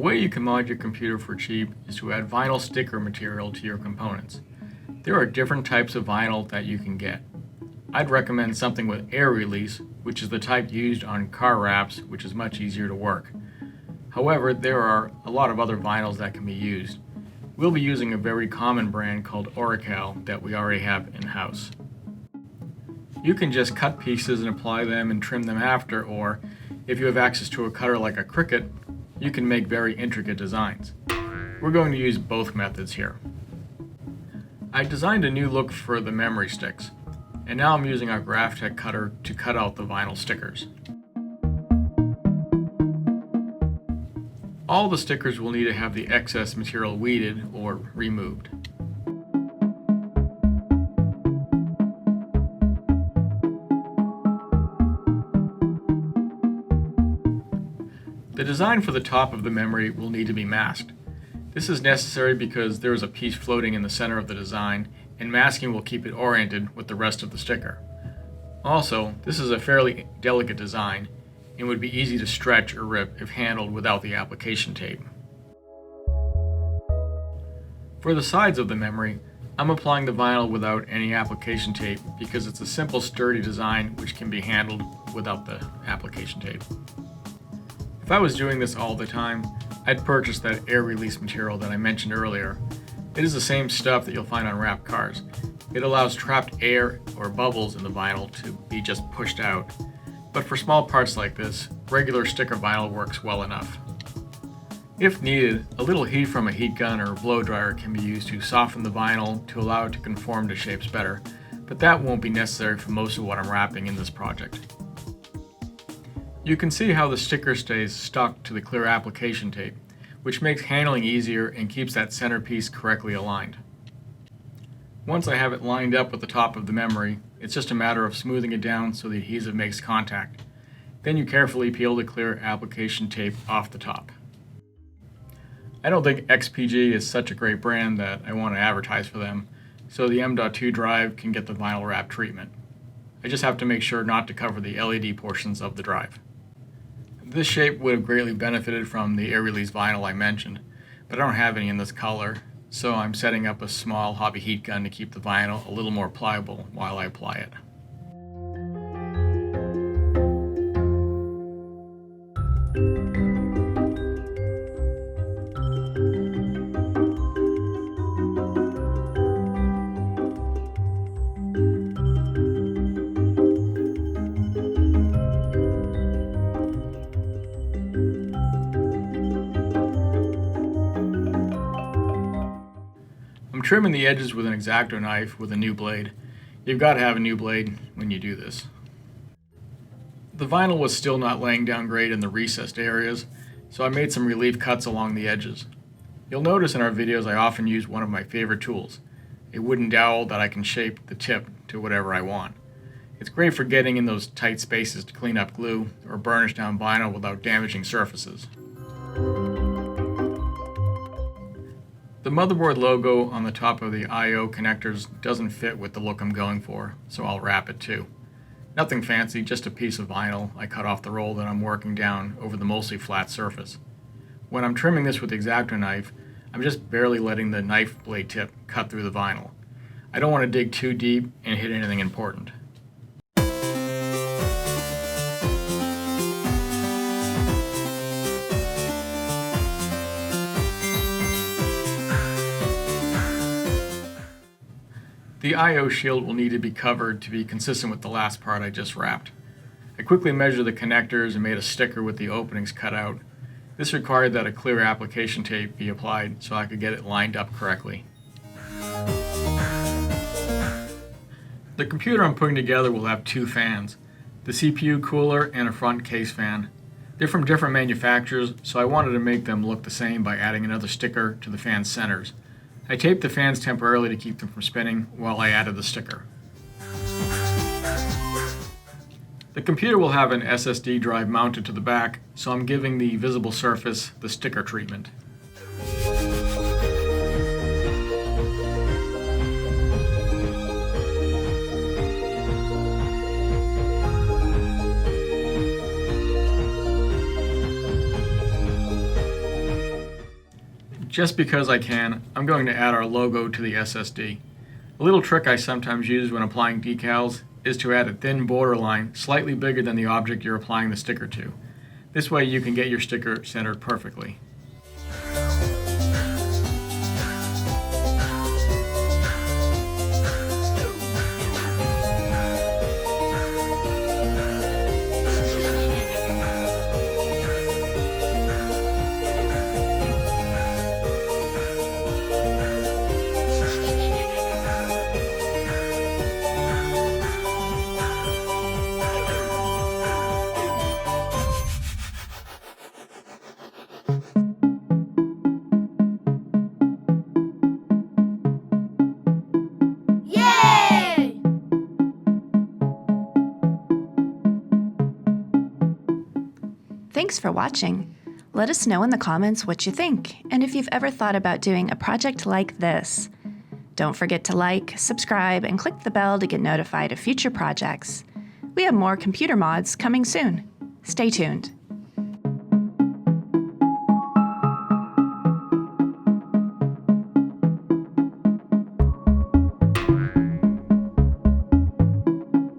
way you can mod your computer for cheap is to add vinyl sticker material to your components. There are different types of vinyl that you can get. I'd recommend something with air release, which is the type used on car wraps, which is much easier to work. However, there are a lot of other vinyls that can be used. We'll be using a very common brand called Oracal that we already have in-house. You can just cut pieces and apply them and trim them after, or if you have access to a cutter like a Cricut, you can make very intricate designs. We're going to use both methods here. I designed a new look for the memory sticks, and now I'm using our Graphtec cutter to cut out the vinyl stickers. All the stickers will need to have the excess material weeded or removed. The design for the top of the memory will need to be masked. This is necessary because there is a piece floating in the center of the design, and masking will keep it oriented with the rest of the sticker. Also, this is a fairly delicate design and would be easy to stretch or rip if handled without the application tape. For the sides of the memory, I'm applying the vinyl without any application tape because it's a simple, sturdy design which can be handled without the application tape. If I was doing this all the time, I'd purchase that air release material that I mentioned earlier. It is the same stuff that you'll find on wrapped cars. It allows trapped air or bubbles in the vinyl to be just pushed out. But for small parts like this, regular sticker vinyl works well enough. If needed, a little heat from a heat gun or blow dryer can be used to soften the vinyl to allow it to conform to shapes better, but that won't be necessary for most of what I'm wrapping in this project. You can see how the sticker stays stuck to the clear application tape, which makes handling easier and keeps that centerpiece correctly aligned. Once I have it lined up with the top of the memory, it's just a matter of smoothing it down so the adhesive makes contact. Then you carefully peel the clear application tape off the top. I don't think XPG is such a great brand that I want to advertise for them, so the M.2 drive can get the vinyl wrap treatment. I just have to make sure not to cover the LED portions of the drive. This shape would have greatly benefited from the air release vinyl I mentioned, but I don't have any in this color, so I'm setting up a small hobby heat gun to keep the vinyl a little more pliable while I apply it. I'm trimming the edges with an X-Acto knife with a new blade. You've got to have a new blade when you do this. The vinyl was still not laying down great in the recessed areas, so I made some relief cuts along the edges. You'll notice in our videos I often use one of my favorite tools, a wooden dowel that I can shape the tip to whatever I want. It's great for getting in those tight spaces to clean up glue or burnish down vinyl without damaging surfaces. The motherboard logo on the top of the I/O connectors doesn't fit with the look I'm going for, so I'll wrap it too. Nothing fancy, just a piece of vinyl I cut off the roll that I'm working down over the mostly flat surface. When I'm trimming this with the X-Acto knife, I'm just barely letting the knife blade tip cut through the vinyl. I don't want to dig too deep and hit anything important. The I/O shield will need to be covered to be consistent with the last part I just wrapped. I quickly measured the connectors and made a sticker with the openings cut out. This required that a clear application tape be applied so I could get it lined up correctly. The computer I'm putting together will have two fans, the CPU cooler and a front case fan. They're from different manufacturers, so I wanted to make them look the same by adding another sticker to the fan centers. I taped the fans temporarily to keep them from spinning while I added the sticker. The computer will have an SSD drive mounted to the back, so I'm giving the visible surface the sticker treatment. Just because I can, I'm going to add our logo to the SSD. A little trick I sometimes use when applying decals is to add a thin border line slightly bigger than the object you're applying the sticker to. This way you can get your sticker centered perfectly. Yay! Thanks for watching. Let us know in the comments what you think, and if you've ever thought about doing a project like this. Don't forget to like, subscribe, and click the bell to get notified of future projects. We have more computer mods coming soon. Stay tuned.